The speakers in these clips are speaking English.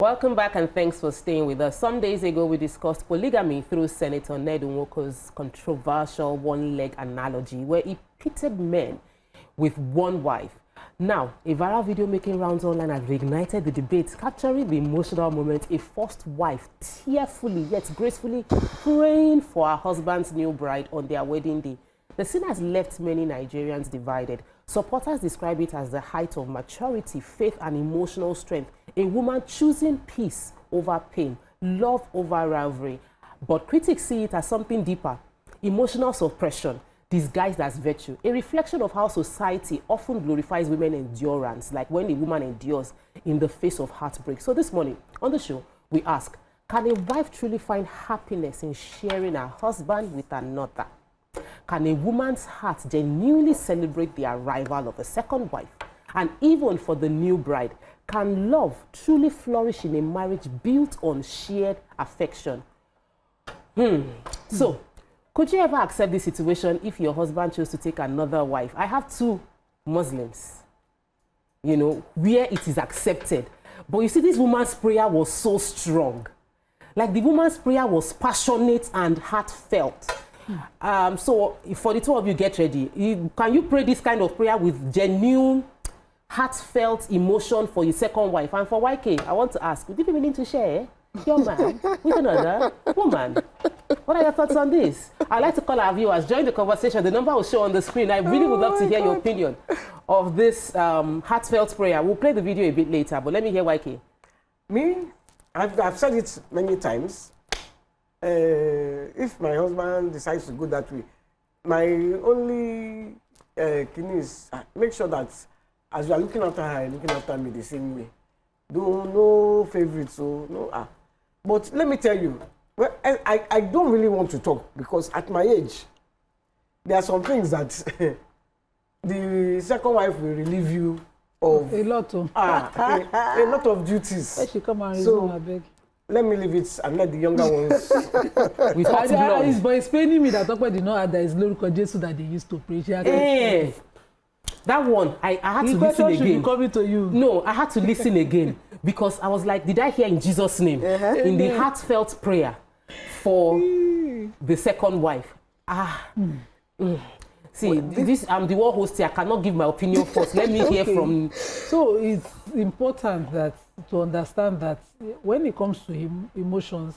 Welcome back and thanks for staying with us. Some days ago, we discussed polygamy through Senator Ned Nwoko's controversial one-leg analogy where he pitted men with one wife. Now, a viral video making rounds online has reignited the debate, capturing the emotional moment a first wife tearfully yet gracefully praying for her husband's new bride on their wedding day. The scene has left many Nigerians divided. Supporters describe it as the height of maturity, faith, and emotional strength. A woman choosing peace over pain, love over rivalry. But critics see it as something deeper, emotional suppression, disguised as virtue, a reflection of how society often glorifies women's endurance, like when a woman endures in the face of heartbreak. So this morning on the show, we ask, can a wife truly find happiness in sharing her husband with another? Can a woman's heart genuinely celebrate the arrival of a second wife? And even for the new bride, can love truly flourish in a marriage built on shared affection? So, could you ever accept this situation if your husband chose to take another wife? I have two Muslims, you know, where it is accepted. But you see, this woman's prayer was so strong. Like, the woman's prayer was passionate and heartfelt. So for the two of you, get ready. Can you pray this kind of prayer with genuine, heartfelt emotion for your second wife? And for YK, I want to ask, would you be willing to share your man with another woman? What are your thoughts on this? I'd like to call our viewers, join the conversation. The number will show on the screen. I really would love to hear your opinion of this heartfelt prayer. We'll play the video a bit later, but let me hear YK. Me, I've said it many times. If my husband decides to go that way, my only thing is make sure that as you are looking after her, looking after me the same way. No favorites, so no. But let me tell you, well, I don't really want to talk because at my age, there are some things that the second wife will relieve you of a lot of a lot of duties. I should come and resume her beg. Let me leave it and let the younger ones. But it's paining me that Tokwe did not add that it's Lord Jesus that they used to preach. That one, I had to listen again. Should be coming to you. No, I had to listen again because I was like, did I hear in Jesus' name? In the heartfelt prayer for the second wife. See, this I'm the war host here. I cannot give my opinion first. Let me hear from. So it's important that to understand that when it comes to emotions,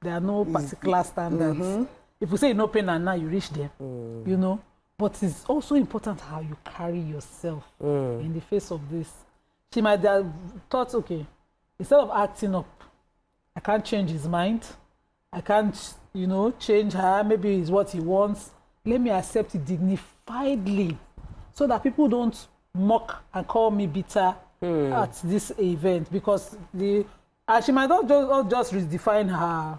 there are no particular standards. If we say no pain and now you reach there, you know. But it's also important how you carry yourself in the face of this. She might have thought, okay, instead of acting up, I can't change his mind. I can't, you know, change her. Maybe it's what he wants. Let me accept it dignifiedly so that people don't mock and call me bitter at this event, because she might not just redefine her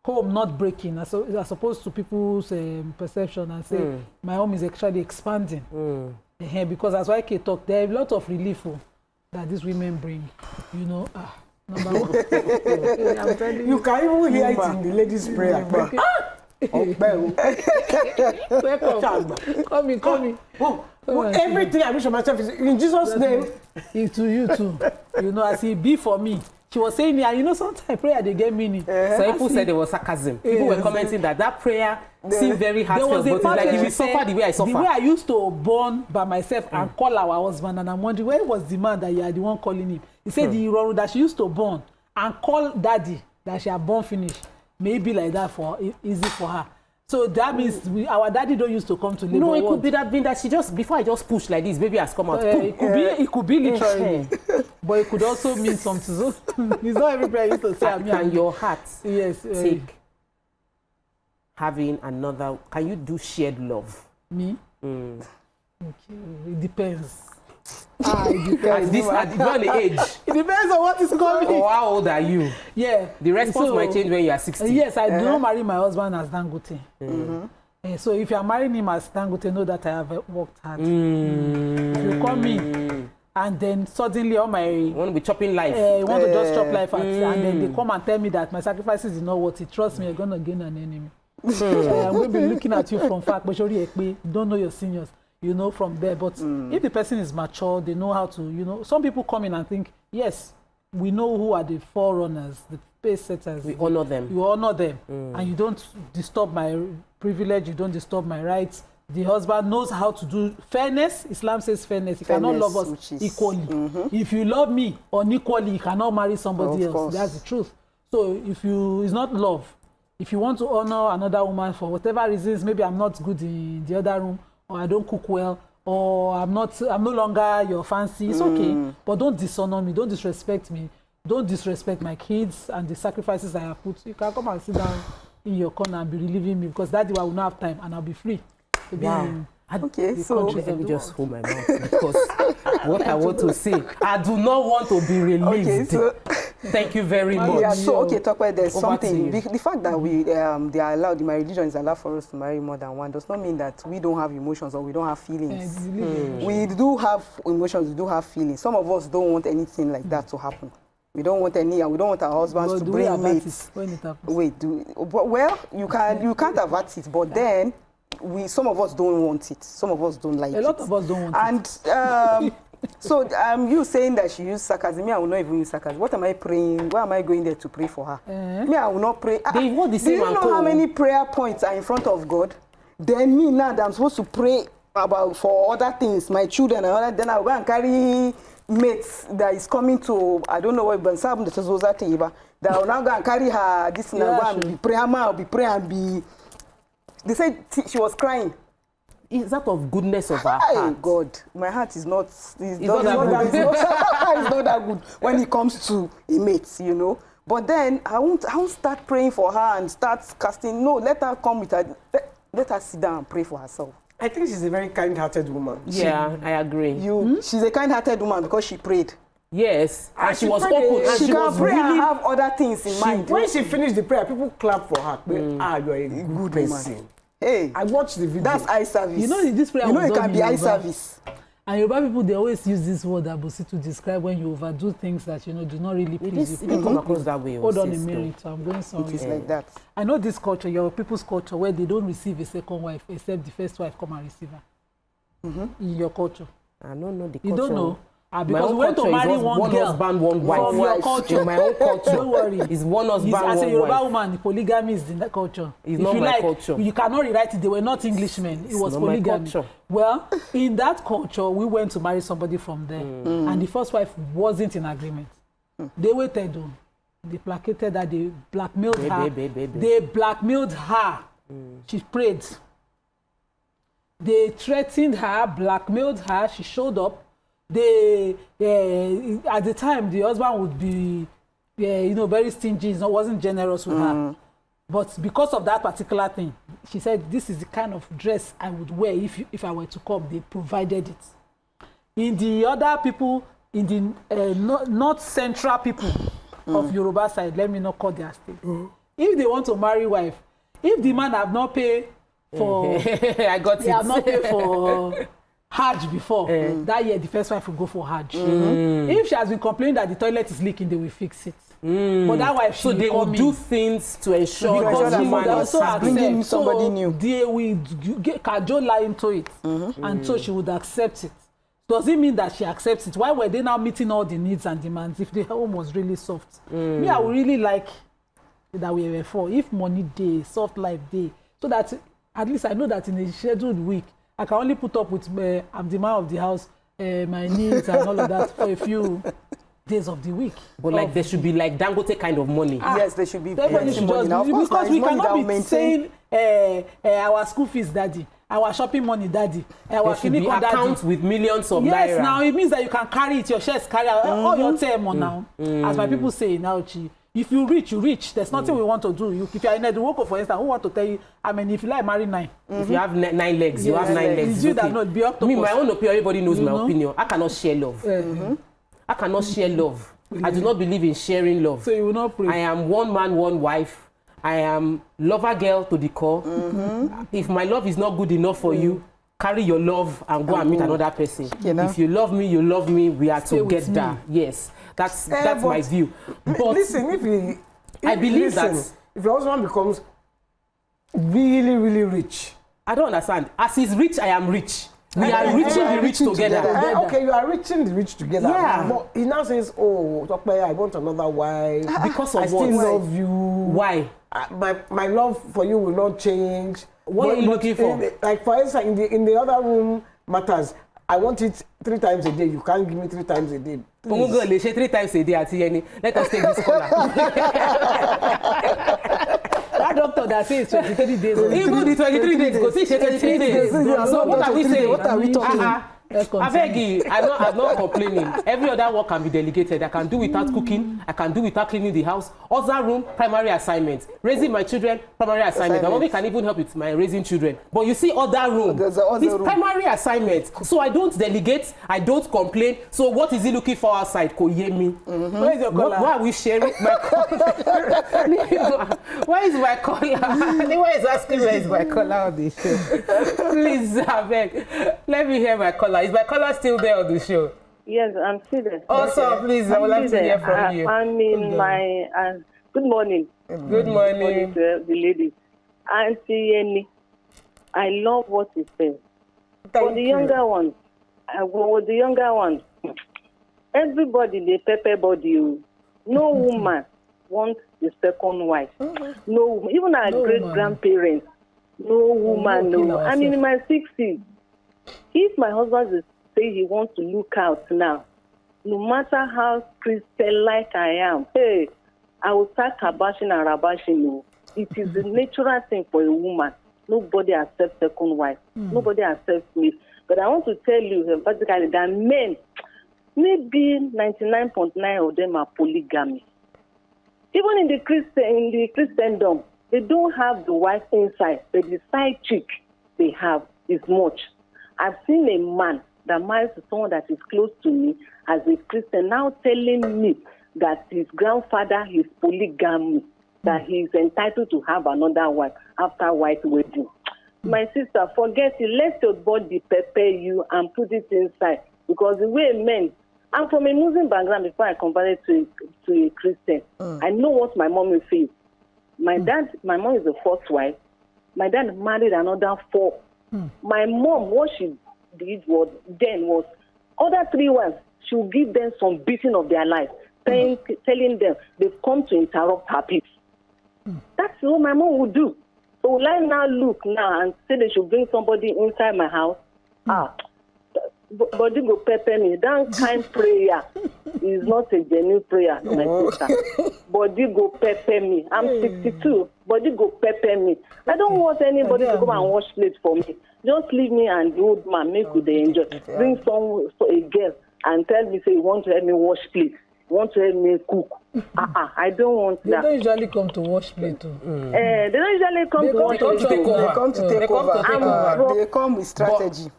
home not breaking as opposed to people's perception and say my home is actually expanding. Because as YK talked, there are a lot of relief that these women bring, you know. Number one. I'm telling you can even hear it in the ladies' prayer. Come in. Everything I wish for myself is in Jesus' name. To you too. You know, as he be for me. She was saying, yeah, you know, sometimes prayer they get meaning. So people said it was sarcasm. People were commenting that prayer seemed very heartfelt, but it's like if you suffer the way I suffer. The way I used to born by myself and call our husband, and I'm wondering where was the man that you are the one calling him. He said the role that she used to born and call daddy that she had born finish. Maybe like that for easy for her. So that means our daddy don't used to come to labor. No, it could be that she just, before I just push like this, baby has come out. It could be literally, but it could also mean something. So it's not every prayer used to say. Can your heart take having another? Can you do shared love? Me? Okay, it depends. It depends. At the age. It depends on what is coming. Or how old are you? Yeah. The response might change when you are 60. Yes, I do not marry my husband as Dangote. So if you are marrying him as Dangote, know that I have worked hard. If you come in and then suddenly all my... You want to be chopping life. You want to just chop life and then they come and tell me that my sacrifices is not worth it. Trust me, you're going to gain an enemy. I'm going to be looking at you from far, but you don't know your seniors. You know, from there. But if the person is mature, they know how to, you know, some people come in and think, yes, we know who are the forerunners, the pace setters. We honor them. You honor them, and you don't disturb my privilege. You don't disturb my rights. The husband knows how to do fairness. Islam says fairness. You cannot love us equally. If you love me unequally, you cannot marry somebody else. Course. That's the truth. So it's not love. If you want to honor another woman for whatever reasons, maybe I'm not good in the other room, or I don't cook well, or I'm no longer your fancy, it's okay. But don't dishonor me, don't disrespect me, don't disrespect my kids and the sacrifices I have put. You can come and sit down in your corner and be relieving me, because that day I will not have time and I'll be free to be in Okay, the so countries Let of me the just world. hold my mouth, because what I want to say, I do not want to be relieved. okay, so Thank you very much. yeah, so okay, talk about there's Over to something. you. The fact that we they are allowed, my religion is allowed for us to marry more than one, does not mean that we don't have emotions or we don't have feelings. We do have emotions, we do have feelings. Some of us don't want anything like that to happen. We don't want any, and we don't want our husbands But to do we bring avert mates. it when it happens? Wait, well, you can't avert it, but then some of us don't want it. Some of us don't like it. A lot of us don't want it. And so you saying that she used sarcasm, me, I will not even use sarcasm. What am I praying? Why am I going there to pray for her? Me, I will not pray. They hold the Do same you know uncle. how many prayer points are in front of God? Then me now that I'm supposed to pray about for other things, my children and all that, then I'll go and carry mates that is coming to, I don't know what, but some that that will now go and carry her this and Yeah, go and be prayer man, I'll be praying and be. They said she was crying. Is that of goodness of our Hey, heart? God, my heart is not. not that good. It's not that good when it comes to a mate, you know. But then I won't start praying for her and start casting. No, let her come with her. Let her sit down and pray for herself. I think she's a very kind-hearted woman. Yeah, I agree. She's a kind-hearted woman because she prayed. Yes, and she was prayed. open, and She she can was pray and really. have other things in mind. When she finished the prayer, people clap for her. You're a good person. Hey, I watched the video. that's eye service. You know, this prayer You know was it done can in be eye Yoruba. service. And Yoruba people, they always use this word abosi to describe when you overdo things that, you know, do not really It please is- you. it didn't come across that way. Hold on a sis, though. minute, I'm going somewhere. It is like that. I know this culture, your people's culture, where they don't receive a second wife except the first wife come and receive her. In your culture. I don't know the culture. You don't know? My Because own we went to culture is marry just one girl husband, one wife. from your culture. In my own culture, Don't worry. It's one husband, As a one Yoruba wife. woman, polygamy is in that culture. It's If not you my like, culture. You cannot rewrite it. They were not Englishmen. It was not my polygamy. culture. Well, in that culture, we went to marry somebody from there. And the first wife wasn't in agreement. They waited on. They placated her. They blackmailed her. They blackmailed her. She prayed. They threatened her, blackmailed her. She showed up. They at the time the husband would be very stingy, wasn't generous with her, but because of that particular thing, she said this is the kind of dress I would wear if I were to come. They provided it. In the other people, in the north central people of Yoruba side, let me not call their state, if they want to marry wife, if the man have not paid for I got they have not it. paid for Hajj before. That year, the first wife will go for Hajj. If she has been complaining that the toilet is leaking, they will fix it. But that wife, So they will do things to ensure because that she the would man also is accept. Bringing accept. somebody So new. they will get cajola into it, and so she would accept it. Does it mean that she accepts it? Why were they now meeting all the needs and demands if the home was really soft? Me, I would really like that we were for. If money day, soft life day, so that at least I know that in a scheduled week, I can only put up with I'm the man of the house, my needs and all of that for a few days of the week. But like there should be like Dangote kind of money. Yes, there should be Everybody should money. just Now, of course, because there we is money that cannot will be maintain. saying our school fees, daddy, our shopping money, daddy, our There should be clinical accounts daddy. with millions of Yes, naira. now it means that you can carry it, your shares carry all your term on now. As my people say now, if you reach, you reach. There's nothing we want to do. If you are in Eduwoko, for instance, who want to tell you, I mean, if you like, marry 9. If you have 9 legs, you Yes, have 9 legs. it's you that okay. know, be octopus. Me, my own opinion, everybody knows You my know? opinion. I cannot share love. I cannot share love. I do not believe in sharing love. So you will not pray. I am one man, one wife. I am lover girl to the core. If my love is not good enough for you, carry your love and go and meet another person. You know? If you love me, you love me. We are Stay with together. me. Yes, that's but my view. But Listen, I believe that if your husband becomes really, really rich, I don't understand. As he's rich, I am rich. We are reaching the rich together. Okay, you are reaching the rich together. Yeah. But he now says, oh, Tope, I want another wife. Because of I what? still love you. Why? My love for you will not change. What are you looking for? Like for instance, in the other room matters. I want it 3 times a day. You can't give me 3 times a day. Please. 3 times a day at Yeni. Let us take this caller. That doctor that says 23 days. Even the 23 days, go see 23 days. So what are we saying? What are we talking? I beg you, I'm not complaining. Every other work can be delegated. I can do without cooking. I can do without cleaning the house. Other room, primary assignment. Raising my children, primary assignment. My mommy can even help with my raising children. But you see other room, it's primary assignment. So I don't delegate, I don't complain. So what is he looking for outside? Koyemi. Where is your color? Why are we sharing my color? Where is my color? Anyone is asking where is my color on the show. Please, I beg. Let me hear my color. Is my color still there on the show? Yes, I'm still there. Also, please, I would like to hear from you. I mean, good morning. Good morning. To the ladies. Auntie Yenny, I love what you said. For the younger ones, everybody, they pepper body. No woman wants the second wife. No, even our great-grandparents, no woman, no. I'm in my 60s. If my husband is say he wants to look out now, no matter how Christian-like I am, hey, I will start kabashing and rabashing. It is the natural thing for a woman. Nobody accepts second wife. Nobody accepts me. But I want to tell you emphatically that men, maybe 99.9% of them are polygamy. Even in the Christendom, they don't have the wife inside, but the side chick they have is much. I've seen a man that marries someone that is close to me as a Christian now telling me that his grandfather is polygamy, that he is entitled to have another wife after white wedding. My sister, forget it. Let your body prepare you and put it inside. Because the way men, I'm from a Muslim background before I converted to a Christian. I know what my mom will feel. My mom is the first wife. My dad married another 4. My mom, what she did was other 3 wives, she would give them some beating of their life, telling them they've come to interrupt her peace. That's what my mom would do. So will I now look now and say they should bring somebody inside my house? Body go pepper me. That kind prayer is not a genuine prayer, my sister. Body go pepper me. I'm 62. Body go pepper me. I don't want anybody to go and wash plates for me. Just leave me and the old man make with the enjoy. Bring a girl and tell me, say, you want to help me wash plates. You want to help me cook. I don't want that. They don't usually come to wash plate too. They don't usually come to wash plate. They come to take over. They come with strategy.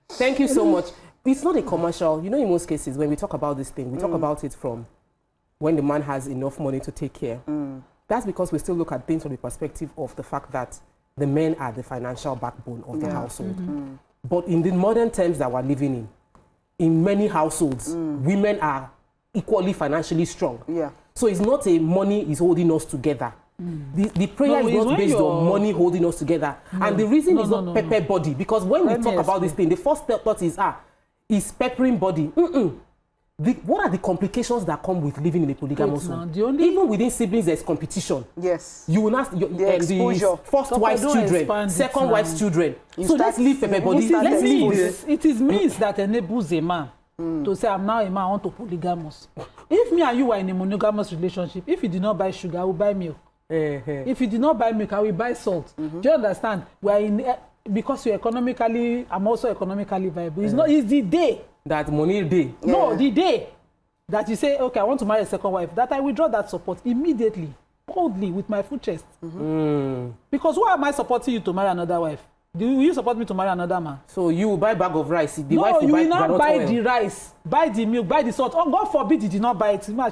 Thank you so much. It's not a commercial. You know, in most cases, when we talk about this thing, we talk about it from when the man has enough money to take care. That's because we still look at things from the perspective of the fact that the men are the financial backbone of the household. But in the modern times that we're living in many households, women are equally financially strong. So it's not a money is holding us together. The prayer is not based on money holding us together. And the reason is not pepper body. Because when we talk about this thing, the first thought is peppering body. What are the complications that come with living in a polygamous home? Even within siblings, there's competition. Yes. You will not the first wife's children, second wife's children. So let's leave pepper body. Let's leave this. It is means that enables a man to say, I'm now a man, I want to polygamous. If me and you are in a monogamous relationship, if you do not buy sugar, I will buy milk. If you do not buy milk, I will buy salt. Do you understand? We are in because you're economically, I'm also economically viable. It's not. It's the day that money day. No, the day that you say, okay, I want to marry a second wife, that I withdraw that support immediately, boldly, with my full chest. Because why am I supporting you to marry another wife? Do you support me to marry another man? So you will buy a bag of rice. The no, wife will you buy will not buy oil. the rice, buy the milk, buy the salt. Oh, God forbid you did not buy it. We will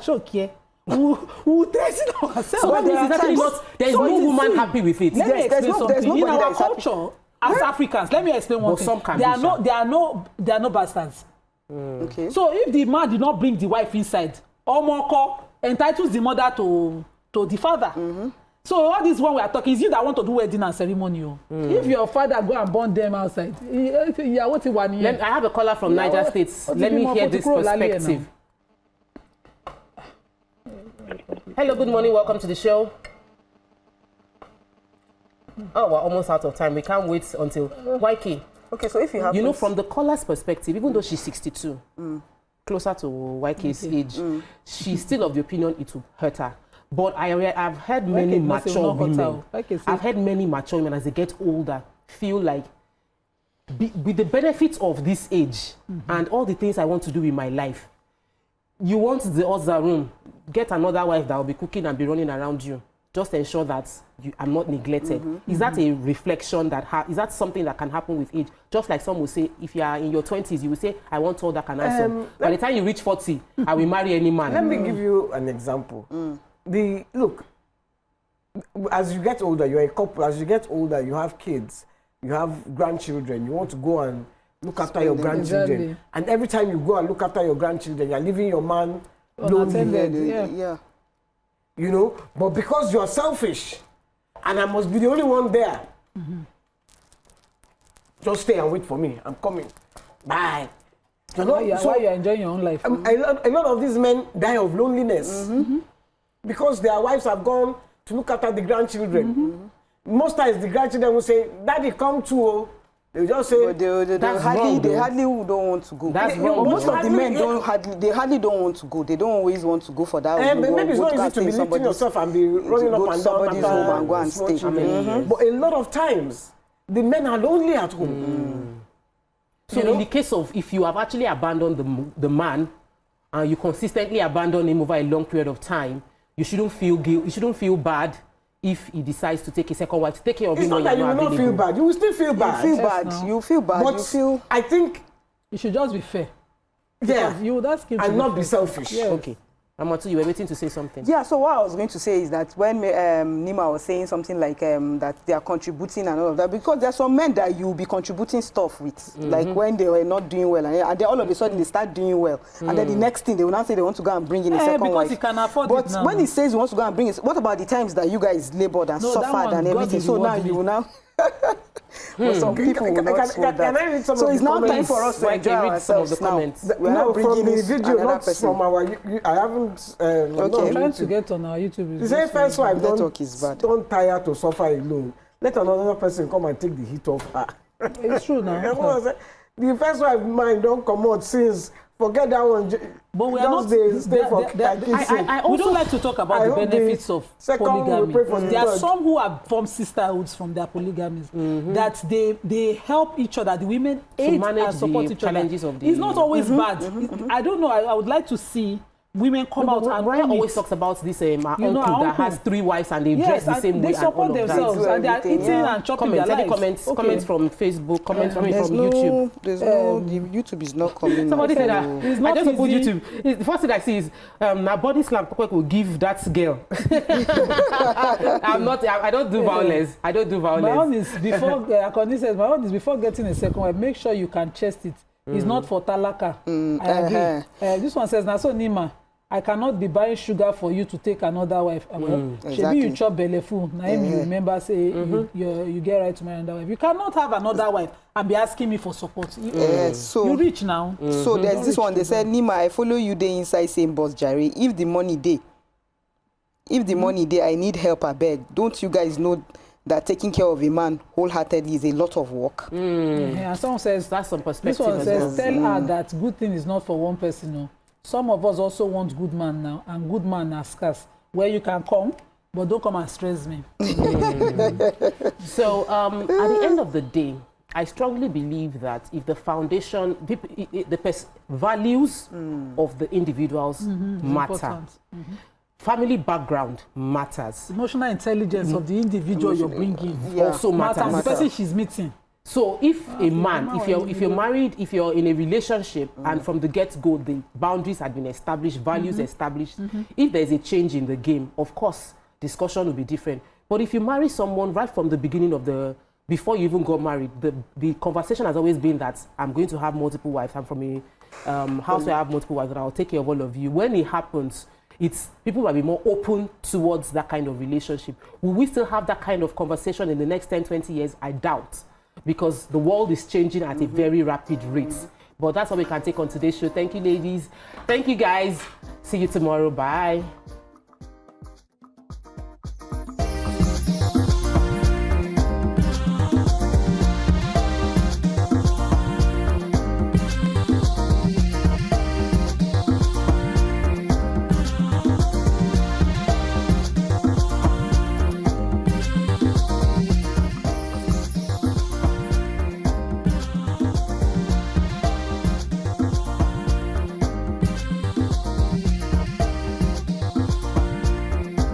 trace it ourselves. So that means there is no woman happy with it. Let me explain something. In our culture, as Africans, let me explain one thing. There are no bastards. Okay. So if the man did not bring the wife inside, Omoko entitles the mother to the father. So all this one we are talking is you that want to do wedding and ceremony. If your father go and burn them outside, yeah, what's it one year? I have a caller from Niger State. Let me hear this perspective. Hello, good morning. Welcome to the show. Oh, we're almost out of time. We can't wait until YK. Okay, so if you have, you know, from the caller's perspective, even though she's 62, closer to YK's age, she's still of the opinion it will hurt her. But I've heard many mature women. I've heard many mature women as they get older feel like, with the benefits of this age and all the things I want to do in my life, you want the other room, get another wife that will be cooking and be running around you. Just ensure that you are not neglected. Is that a reflection that is that something that can happen with age? Just like some will say, if you are in your 20s, you will say, I want all that can answer. By the time you reach 40, I will marry any man. Let me give you an example. Look, as you get older, you're a couple. As you get older, you have kids, you have grandchildren. You want to go and look after your grandchildren. Exactly. And every time you go and look after your grandchildren, you're leaving your man lonely. Yeah. You know, but because you're selfish, and I must be the only one there, just stay and wait for me. I'm coming. Bye. Why you're enjoying your own life? A lot of these men die of loneliness because their wives have gone to look after the grandchildren. Most times the grandchildren will say, "Daddy, come too." They just say, but they hardly don't want to go. That's wrong. Most of the men hardly don't want to go. They don't always want to go for that. Maybe it's not easy to be lifting yourself and be running up and down somebody's home and go and stay. But a lot of times, the men are lonely at home. So in the case of if you have actually abandoned the man and you consistently abandon him over a long period of time, you shouldn't feel guilt. You shouldn't feel bad if he decides to take a second wife to take care of him. It's not that you will not feel bad. You will still feel bad. You feel bad. But I think you should just be fair. Yeah. You would ask him and not be selfish. Yes. Okay. Amatu, you were waiting to say something. Yeah, so what I was going to say is that when Nima was saying something like that they are contributing and all of that, because there are some men that you will be contributing stuff with, like when they were not doing well, and then all of a sudden they start doing well, and then the next thing they will now say they want to go and bring in a second because wife. he can afford but it now. when he says he wants to go and bring it, what about the times that you guys labored and suffered and everything? So now you will now... But some people will not hold that. So it's now time for us to enjoy ourselves now. No, from the video, not from our... I haven't... Okay. I'm trying to get on our YouTube. The same first wife don't tire to suffer alone. Let another person come and take the heat off her. It's true now. The first wife mind don't come out since... Forget that one. But we are not. We don't like to talk about the benefits of polygamy. There are some who are from sisterhoods from their polygamies that they help each other. The women aid and support each other. It's not always bad. I don't know. I would like to see women come out and Ryan always talks about this uncle that has 3 wives and they dress the same way. They support themselves and they are eating and chopping their lives. Comments from Facebook, comments from YouTube. YouTube is not coming. Somebody said that I just put YouTube. The first thing I see is now body slam will give that girl. I don't do violence. I don't do violence. My own is before Akoni says, my own is before getting a second wife, make sure you can chest it. It's not for talaka. I agree. This one says, "Naso Nima, I cannot be buying sugar for you to take another wife." Exactly. You chop belle full. Now you remember say you get right to marry another wife. You cannot have another wife and be asking me for support. So you rich now. So there's this one. They said, "Nima, I follow you there inside same bus, Jerry. If the money day, I need help. I beg. Don't you guys know that taking care of a man wholeheartedly is a lot of work?" And someone says, that's some perspective. This one says, tell her that good thing is not for one person. No. Some of us also want good man now, and good man are scarce. Where you can come, but don't come and stress me. So at the end of the day, I strongly believe that if the foundation, the values of the individuals matter, family background matters. Emotional intelligence of the individual you're bringing also matters. The person she's meeting. So if a man, if you're married, if you're in a relationship and from the get-go the boundaries had been established, values established, if there's a change in the game, of course, discussion will be different. But if you marry someone right from the beginning of before you even got married, the conversation has always been that I'm going to have multiple wives. I'm from a house where I have multiple wives and I'll take care of all of you. When it happens, people might be more open towards that kind of relationship. Will we still have that kind of conversation in the next 10, 20 years? I doubt, because the world is changing at a very rapid rate. But that's what we can take on today's show. Thank you, ladies. Thank you, guys. See you tomorrow. Bye.